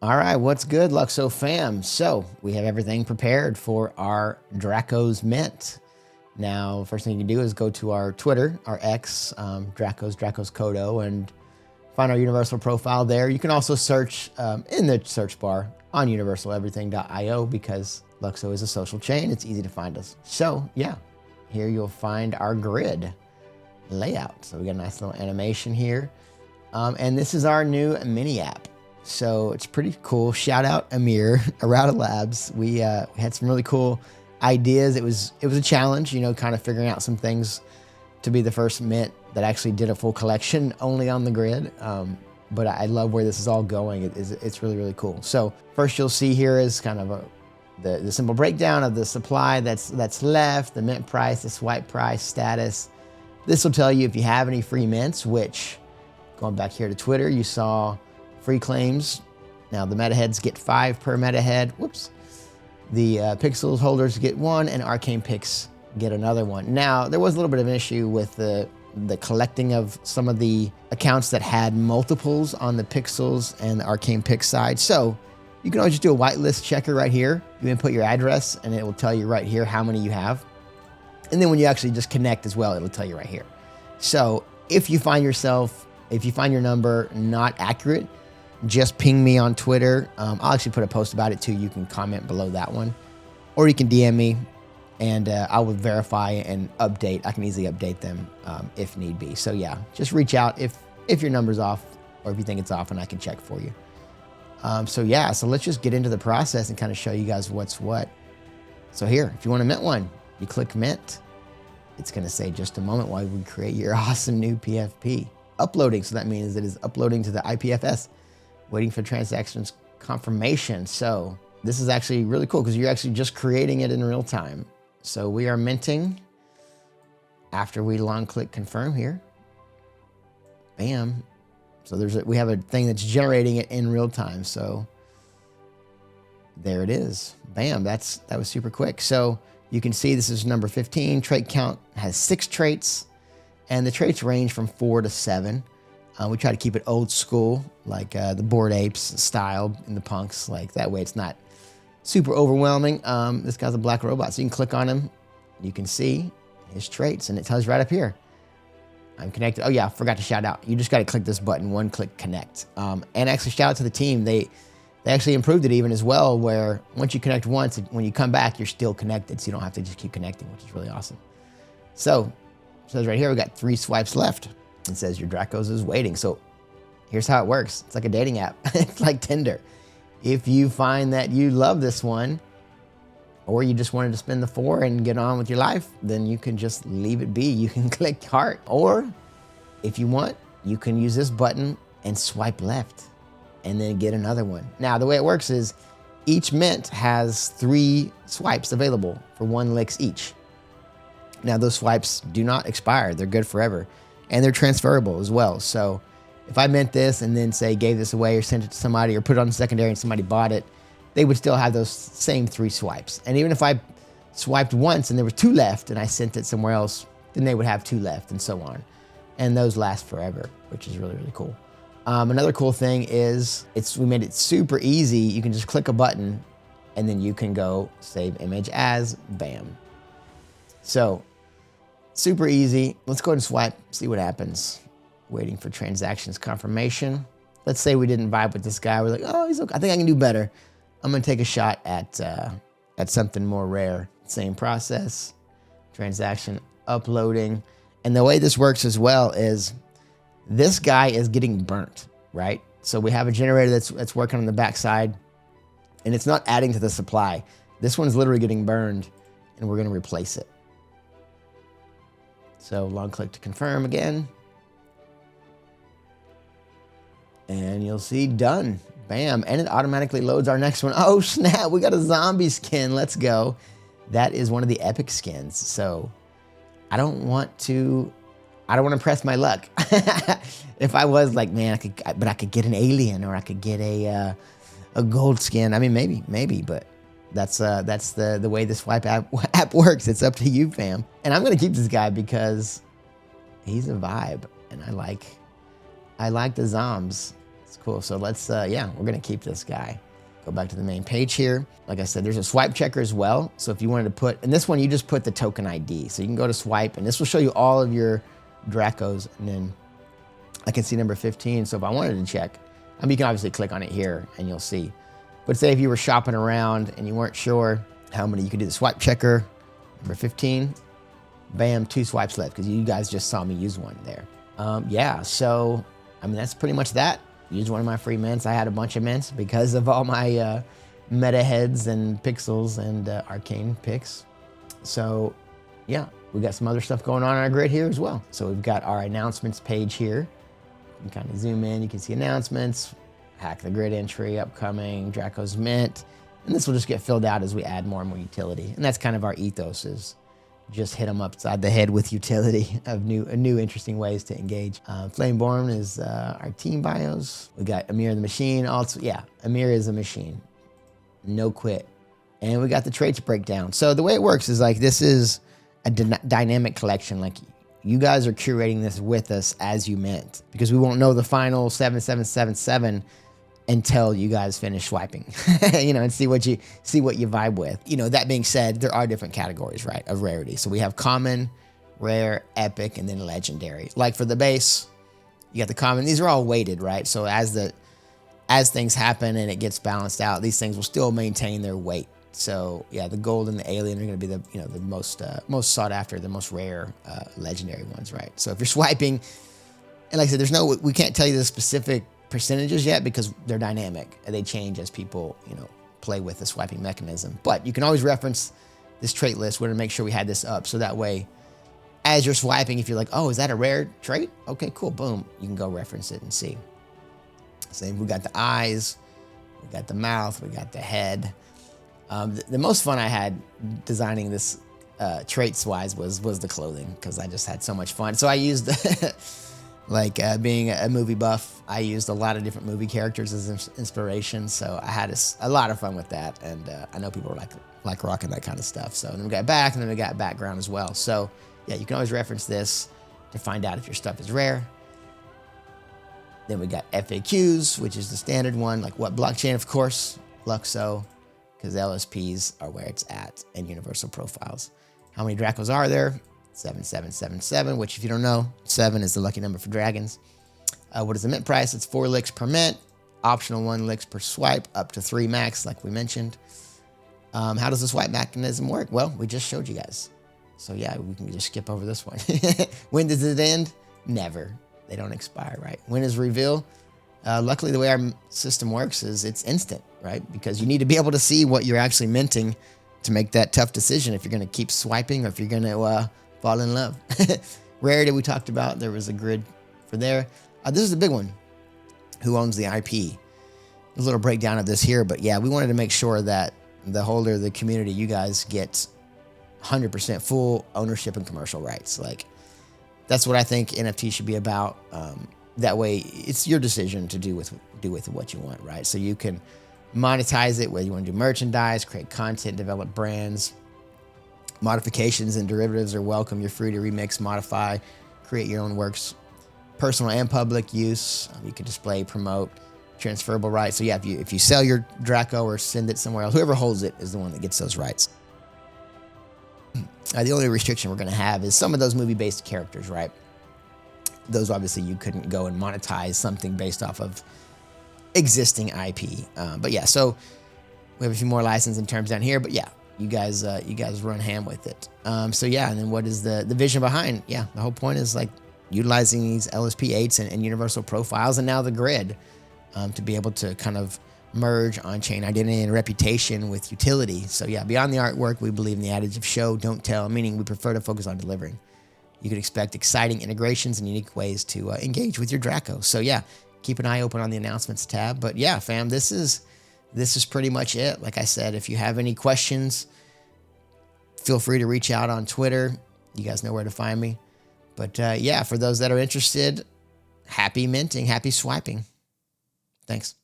All right, what's good, LUKSO fam? So we have everything prepared for our Dracos mint. Now, first thing you can do is go to our Twitter, our X, Dracos Kodo, and find our universal profile there. You can also search in the search bar on universaleverything.io because LUKSO is a social chain. It's easy to find us. So yeah, here you'll find our grid layout. So we got a nice little animation here. And this is our new mini app. So it's pretty cool. Shout out Amir, Arata Labs. We had some really cool ideas. It was a challenge, you know, kind of figuring out some things to be the first mint that actually did a full collection only on the grid. But I love where this is all going. It's really, really cool. So first you'll see here is kind of the simple breakdown of the supply that's left, the mint price, the swipe price, status. This will tell you if you have any free mints, which going back here to Twitter, you saw free claims. Now the meta heads get 5 per meta head. Whoops. The pixels holders get 1 and arcane picks get another 1. Now there was a little bit of an issue with the collecting of some of the accounts that had multiples on the pixels and the arcane pick side. So you can always just do a whitelist checker right here. You input your address and it will tell you right here how many you have. And then when you actually just connect as well, it'll tell you right here. So if you find your number not accurate, just ping me on Twitter. I'll actually put a post about it too. You can comment below that one, or you can DM me and I will verify and update. I can easily update them if need be. So yeah, just reach out if your number's off or if you think it's off and I can check for you. So yeah, so let's just get into the process and kind of show you guys what's what. So here, if you want to mint one, you click mint. It's going to say just a moment while we create your awesome new PFP. Uploading, so that means it is uploading to the IPFS. Waiting for transactions confirmation. So this is actually really cool because you're actually just creating it in real time. So we are minting after we long click confirm here. Bam. So we have a thing that's generating it in real time. So there it is. Bam. That was super quick. So you can see this is number 15. Trait count has 6 traits and the traits range from 4 to 7. We try to keep it old school, like the Bored Apes style in the punks. Like that way it's not super overwhelming. This guy's a black robot, so you can click on him. You can see his traits, and it tells you right up here. I'm connected. Oh yeah, forgot to shout out. You just got to click this button, one click connect. And actually shout out to the team. They actually improved it even as well, where once you connect once, when you come back, you're still connected, so you don't have to just keep connecting, which is really awesome. So it says right here, we got 3 swipes left. It says your Dracos is waiting. So here's how it works. It's like a dating app. It's like Tinder. If you find that you love this one, or you just wanted to spend the 4 and get on with your life, then you can just leave it be. You can click heart. Or if you want, you can use this button and swipe left and then get another one. Now, the way it works is each mint has 3 swipes available for 1 licks each. Now, those swipes do not expire. They're good forever. And they're transferable as well. So if I mint this and then say gave this away or sent it to somebody or put it on the secondary and somebody bought it, they would still have those same 3 swipes. And even if I swiped once and there were 2 left and I sent it somewhere else, then they would have 2 left and so on. And those last forever, which is really, really cool. Another cool thing is we made it super easy. You can just click a button and then you can go save image as, bam. So super easy. Let's go ahead and swipe, see what happens. Waiting for transactions confirmation. Let's say we didn't vibe with this guy. We're like, oh, he's okay. I think I can do better. I'm gonna take a shot at something more rare. Same process. Transaction uploading. And the way this works as well is this guy is getting burnt, right? So we have a generator that's working on the backside and it's not adding to the supply. This one's literally getting burned and we're gonna replace it. So long click to confirm again. And you'll see done. Bam. And it automatically loads our next one. Oh snap, we got a zombie skin. Let's go. That is one of the epic skins. So I don't want to press my luck. If I was like, man, I could get an alien or I could get a gold skin. I mean, maybe, but that's the way the swipe app works. It's up to you, fam. And I'm gonna keep this guy because he's a vibe, and I like the zombs. It's cool. So let's, yeah, we're going to keep this guy. Go back to the main page here. Like I said, there's a swipe checker as well. So if you wanted to put, and this one, you just put the token ID. So you can go to swipe, and this will show you all of your Dracos. And then I can see number 15. So if I wanted to check, I mean, you can obviously click on it here and you'll see. But say if you were shopping around and you weren't sure how many, you could do the swipe checker. Number 15, bam, 2 swipes left, because you guys just saw me use one there. Yeah, so, I mean, that's pretty much that. Used one of my free mints. I had a bunch of mints because of all my meta heads and pixels and arcane picks. So yeah, we got some other stuff going on our grid here as well. So we've got our announcements page here. You can kind of zoom in, you can see announcements, hack the grid entry, upcoming, Dracos mint, and this will just get filled out as we add more and more utility. And that's kind of our ethos, is just hit them upside the head with utility of new interesting ways to engage. Flameborn is our team bios. We got Amir the machine. Also, yeah, Amir is a machine. No quit. And we got the traits breakdown. So the way it works is like, this is a dynamic collection. Like, you guys are curating this with us as you mint, because we won't know the final 7777 until you guys finish swiping, you know, and see what you vibe with. You know, that being said, there are different categories, right, of rarity. So we have common, rare, epic, and then legendary. Like for the base, you got the common. These are all weighted, right? So as things happen and it gets balanced out, these things will still maintain their weight. So yeah, the gold and the alien are going to be the, you know, the most sought after, the most rare legendary ones, right? So if you're swiping, and like I said, we can't tell you the specific percentages yet because they're dynamic and they change as people, you know, play with the swiping mechanism. But you can always reference this trait list. We're gonna make sure we had this up so that way, as you're swiping, if you're like, oh, is that a rare trait? Okay, cool, boom, you can go reference it and see. Same, we got the eyes, we got the mouth, we got the head. The most fun I had designing this traits-wise was the clothing, because I just had so much fun. So I used like being a movie buff, I used a lot of different movie characters as inspiration. So I had a lot of fun with that. And I know people are like rocking that kind of stuff. So then we got back, and then we got background as well. So yeah, you can always reference this to find out if your stuff is rare. Then we got FAQs, which is the standard one, like what blockchain, of course, LUKSO, because LSPs are where it's at, and universal profiles. How many Dracos are there? 7777, which if you don't know, 7 is the lucky number for dragons. What is the mint price? It's 4 licks per mint, optional 1 licks per swipe, up to 3 max, like we mentioned. How does the swipe mechanism work? Well, we just showed you guys. So yeah, we can just skip over this one. When does it end? Never. They don't expire, right? When is reveal? Luckily, the way our system works is it's instant, right? Because you need to be able to see what you're actually minting to make that tough decision if you're going to keep swiping or if you're going to fall in love. Rarity we talked about. There was a grid for there. This is the big one. Who owns the IP? There's a little breakdown of this here, but yeah, we wanted to make sure that the holder, the community, you guys get 100% full ownership and commercial rights. Like, that's what I think NFT should be about. That way, it's your decision to do with what you want, right? So you can monetize it, whether you want to do merchandise, create content, develop brands. Modifications and derivatives are welcome. You're free to remix, modify, create your own works. Personal and public use. You can display, promote, transferable rights. So yeah, if you sell your Draco or send it somewhere else, whoever holds it is the one that gets those rights. The only restriction we're going to have is some of those movie-based characters, right? Those obviously you couldn't go and monetize something based off of existing IP. But yeah, so we have a few more licensing terms down here. But yeah, you guys run ham with it. So yeah, and then what is the vision behind? Yeah, the whole point is like utilizing these LSP8s and universal profiles, and now the grid to be able to kind of merge on-chain identity and reputation with utility. So yeah, beyond the artwork, we believe in the adage of show, don't tell, meaning we prefer to focus on delivering. You can expect exciting integrations and unique ways to engage with your Draco. So yeah, keep an eye open on the announcements tab. But yeah, fam, this is pretty much it. Like I said, if you have any questions, feel free to reach out on Twitter. You guys know where to find me. But yeah, for those that are interested, happy minting, happy swiping. Thanks.